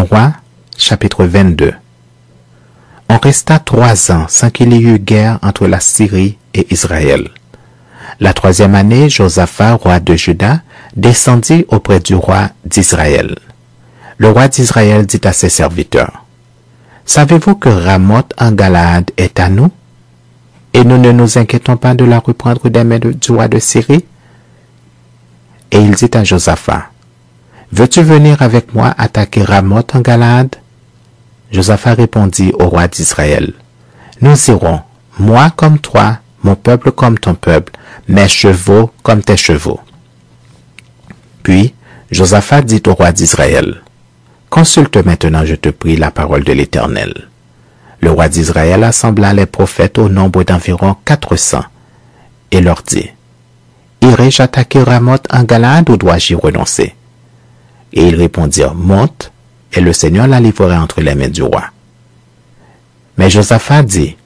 1 Roi, chapitre 22. On resta 3 ans sans qu'il y eût guerre entre la Syrie et Israël. La 3e année, Josaphat, roi de Juda, descendit auprès du roi d'Israël. Le roi d'Israël dit à ses serviteurs, « Savez-vous que Ramoth en Galaad est à nous? Et nous ne nous inquiétons pas de la reprendre des mains du roi de Syrie? » Et il dit à Josaphat, « Veux-tu venir avec moi attaquer Ramoth en Galaad? » Josaphat répondit au roi d'Israël, « Nous irons, moi comme toi, mon peuple comme ton peuple, mes chevaux comme tes chevaux. » Puis Josaphat dit au roi d'Israël, « Consulte maintenant, je te prie, la parole de l'Éternel. » Le roi d'Israël assembla les prophètes au nombre d'environ 400 et leur dit, « Irai-je attaquer Ramoth en Galaad ou dois-je y renoncer? » Et ils répondirent, « Monte, et le Seigneur la livrera entre les mains du roi. » Mais Josaphat dit,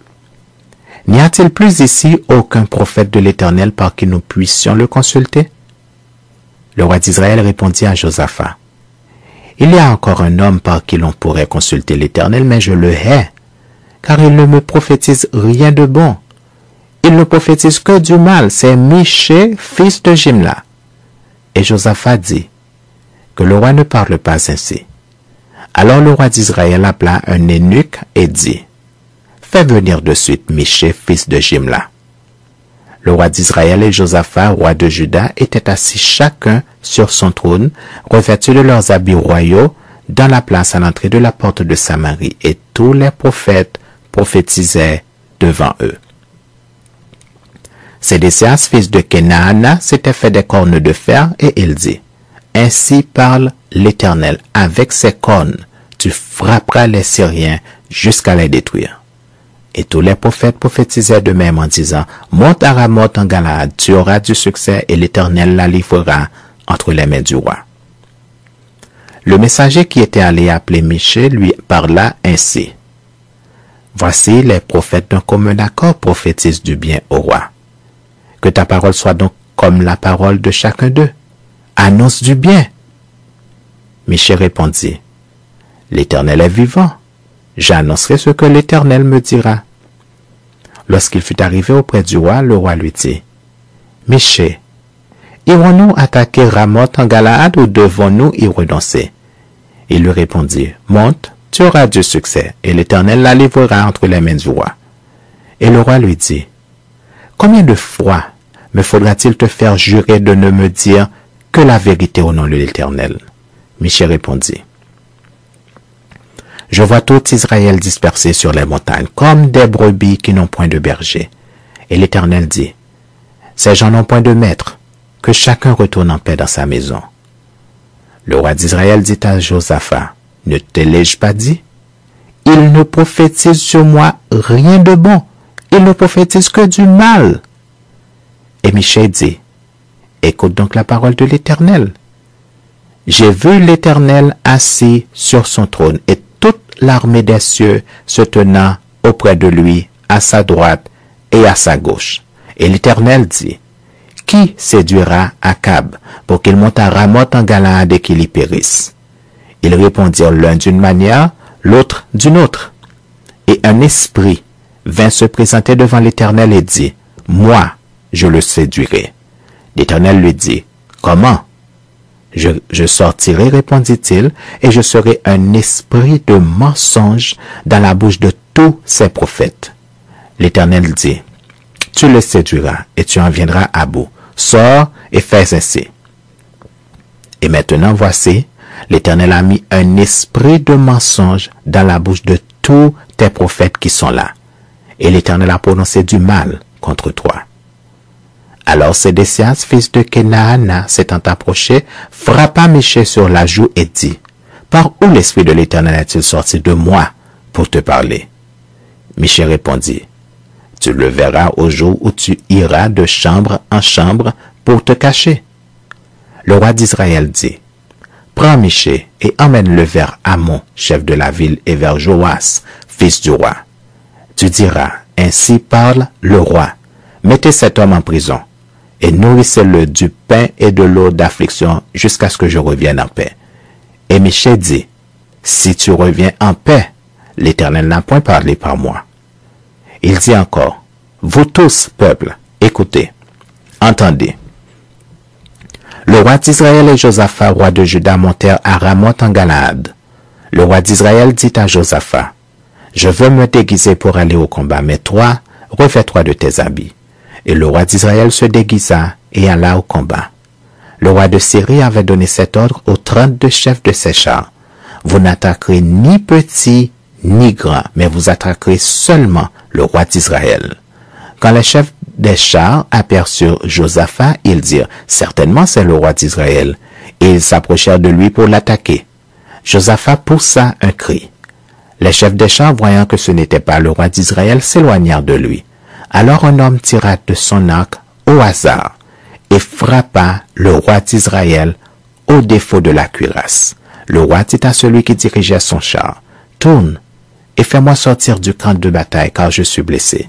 « N'y a-t-il plus ici aucun prophète de l'Éternel par qui nous puissions le consulter? » Le roi d'Israël répondit à Josaphat, « Il y a encore un homme par qui l'on pourrait consulter l'Éternel, mais je le hais, car il ne me prophétise rien de bon. Il ne prophétise que du mal, c'est Michée, fils de Jimla. » Et Josaphat dit, « Que le roi ne parle pas ainsi. » Alors le roi d'Israël appela un eunuque et dit, « Fais venir de suite Michée, fils de Jimla. » Le roi d'Israël et Josaphat, roi de Juda, étaient assis chacun sur son trône, revêtus de leurs habits royaux, dans la place à l'entrée de la porte de Samarie, et tous les prophètes prophétisaient devant eux. Sédécias, fils de Kenaana, s'était fait des cornes de fer, et il dit, « Ainsi parle l'Éternel, avec ses cornes, tu frapperas les Syriens jusqu'à les détruire. » Et tous les prophètes prophétisaient de même en disant, « Monte à Ramoth en Galaad, tu auras du succès et l'Éternel la livrera entre les mains du roi. » Le messager qui était allé appeler Michée lui parla ainsi. « Voici les prophètes d'un commun accord prophétisent du bien au roi. Que ta parole soit donc comme la parole de chacun d'eux. Annonce du bien. » Michée répondit, « L'Éternel est vivant. J'annoncerai ce que l'Éternel me dira. » Lorsqu'il fut arrivé auprès du roi, le roi lui dit, « Michée, irons-nous attaquer Ramoth en Galaad ou devons-nous y renoncer? » Il lui répondit, « Monte, tu auras du succès, et l'Éternel la livrera entre les mains du roi. » Et le roi lui dit, « Combien de fois me faudra-t-il te faire jurer de ne me dire que la vérité au nom de l'Éternel? » Michée répondit, « Je vois tout Israël dispersé sur les montagnes, comme des brebis qui n'ont point de berger. » Et l'Éternel dit, « Ces gens n'ont point de maître, que chacun retourne en paix dans sa maison. » Le roi d'Israël dit à Josaphat, « Ne te l'ai-je pas dit? Il ne prophétise sur moi rien de bon, il ne prophétise que du mal. » Et Michée dit, « Écoute donc la parole de l'Éternel. J'ai vu l'Éternel assis sur son trône, et toute l'armée des cieux se tenant auprès de lui, à sa droite et à sa gauche. Et l'Éternel dit, « Qui séduira Akab pour qu'il monte à Ramoth en Galaad et qu'il y périsse? » Ils répondirent l'un d'une manière, l'autre d'une autre. Et un esprit vint se présenter devant l'Éternel et dit, « Moi, je le séduirai. » L'Éternel lui dit, « Comment? » Je sortirai, répondit-il, et je serai un esprit de mensonge dans la bouche de tous ces prophètes. L'Éternel dit, « Tu le séduiras, et tu en viendras à bout. Sors et fais ainsi. » Et maintenant, voici, l'Éternel a mis un esprit de mensonge dans la bouche de tous tes prophètes qui sont là. Et l'Éternel a prononcé du mal contre toi. Alors Sédécias, fils de Kenaana, s'étant approché, frappa Michée sur la joue et dit, « Par où l'Esprit de l'Éternel est-il sorti de moi pour te parler? » Michée répondit, « Tu le verras au jour où tu iras de chambre en chambre pour te cacher. » Le roi d'Israël dit, « Prends Michée et emmène-le vers Amon, chef de la ville, et vers Joas, fils du roi. Tu diras, ainsi parle le roi, mettez cet homme en prison, et nourrissez-le du pain et de l'eau d'affliction jusqu'à ce que je revienne en paix. » Et Michée dit, si tu reviens en paix, l'Éternel n'a point parlé par moi. Il dit encore, vous tous, peuple, écoutez, entendez. Le roi d'Israël et Josaphat, roi de Juda, montèrent à Ramoth en Galaad. Le roi d'Israël dit à Josaphat, je veux me déguiser pour aller au combat, mais toi, revêts-toi de tes habits. Et le roi d'Israël se déguisa et alla au combat. Le roi de Syrie avait donné cet ordre aux 32 chefs de ses chars. Vous n'attaquerez ni petit ni grand, mais vous attaquerez seulement le roi d'Israël. Quand les chefs des chars aperçurent Josaphat, ils dirent, certainement c'est le roi d'Israël. Et ils s'approchèrent de lui pour l'attaquer. Josaphat poussa un cri. Les chefs des chars, voyant que ce n'était pas le roi d'Israël, s'éloignèrent de lui. Alors un homme tira de son arc au hasard et frappa le roi d'Israël au défaut de la cuirasse. Le roi dit à celui qui dirigeait son char, « Tourne et fais-moi sortir du camp de bataille car je suis blessé. »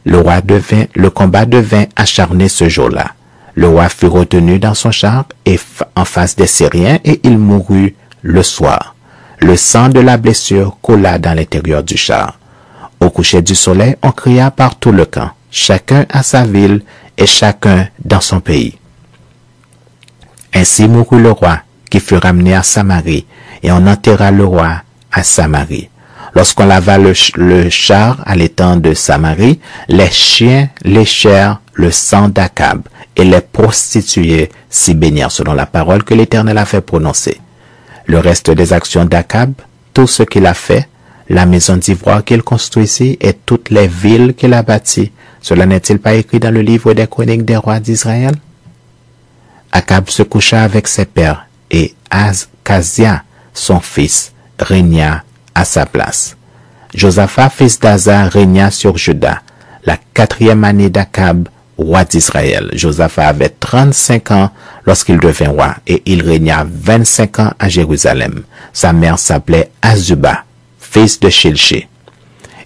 Le combat devint acharné ce jour-là. Le roi fut retenu dans son char et en face des Syriens et il mourut le soir. Le sang de la blessure coula dans l'intérieur du char. Au coucher du soleil, on cria par tout le camp, chacun à sa ville et chacun dans son pays. Ainsi mourut le roi, qui fut ramené à Samarie, et on enterra le roi à Samarie. Lorsqu'on lava le char à l'étang de Samarie, les chiens léchèrent le sang d'Akab, et les prostituées s'y baignèrent selon la parole que l'Éternel a fait prononcer. Le reste des actions d'Akab, tout ce qu'il a fait, la maison d'ivoire qu'il construisit et toutes les villes qu'il a bâties, cela n'est-il pas écrit dans le livre des chroniques des rois d'Israël? Akab se coucha avec ses pères et Akazia, son fils, régna à sa place. Josaphat, fils d'Asa, régna sur Juda, la 4e année d'Akab, roi d'Israël. Josaphat avait 35 ans lorsqu'il devint roi et il régna 25 ans à Jérusalem. Sa mère s'appelait Azuba, fils de Shilché.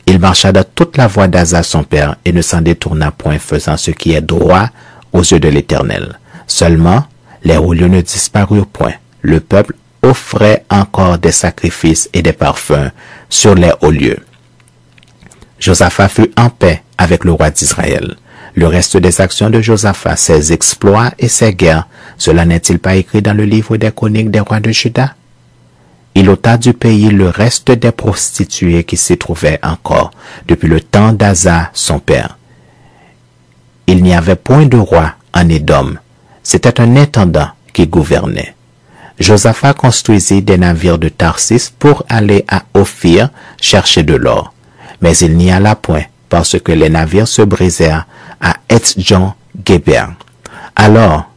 Il marcha dans toute la voie d'Asa son père et ne s'en détourna point, faisant ce qui est droit aux yeux de l'Éternel. Seulement, les hauts lieux ne disparurent point. Le peuple offrait encore des sacrifices et des parfums sur les hauts lieux. Josaphat fut en paix avec le roi d'Israël. Le reste des actions de Josaphat, ses exploits et ses guerres, cela n'est-il pas écrit dans le livre des chroniques des rois de Juda? Il ôta du pays le reste des prostituées qui s'y trouvaient encore depuis le temps d'Asa, son père. Il n'y avait point de roi en Édom. C'était un intendant qui gouvernait. Josaphat construisit des navires de Tarsis pour aller à Ophir chercher de l'or. Mais il n'y alla point, parce que les navires se brisèrent à Etzjon-Géber. Alors,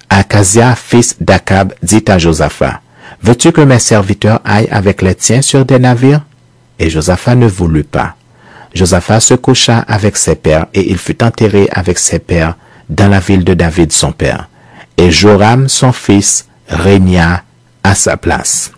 Akazia, fils d'Akab, dit à Josaphat, « Veux-tu que mes serviteurs aillent avec les tiens sur des navires ?» Et Josaphat ne voulut pas. Josaphat se coucha avec ses pères, et il fut enterré avec ses pères dans la ville de David son père. Et Joram, son fils, régna à sa place.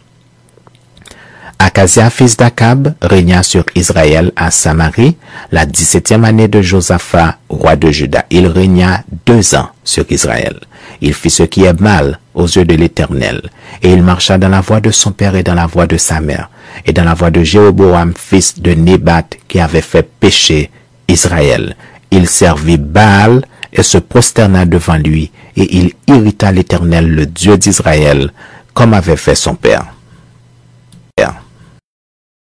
Akazia, fils d'Akab, régna sur Israël à Samarie, la 17e année de Josaphat, roi de Juda. Il régna 2 ans sur Israël. Il fit ce qui est mal aux yeux de l'Éternel, et il marcha dans la voie de son père et dans la voie de sa mère, et dans la voie de Jéroboam, fils de Nébat, qui avait fait pécher Israël. Il servit Baal et se prosterna devant lui, et il irrita l'Éternel, le Dieu d'Israël, comme avait fait son père.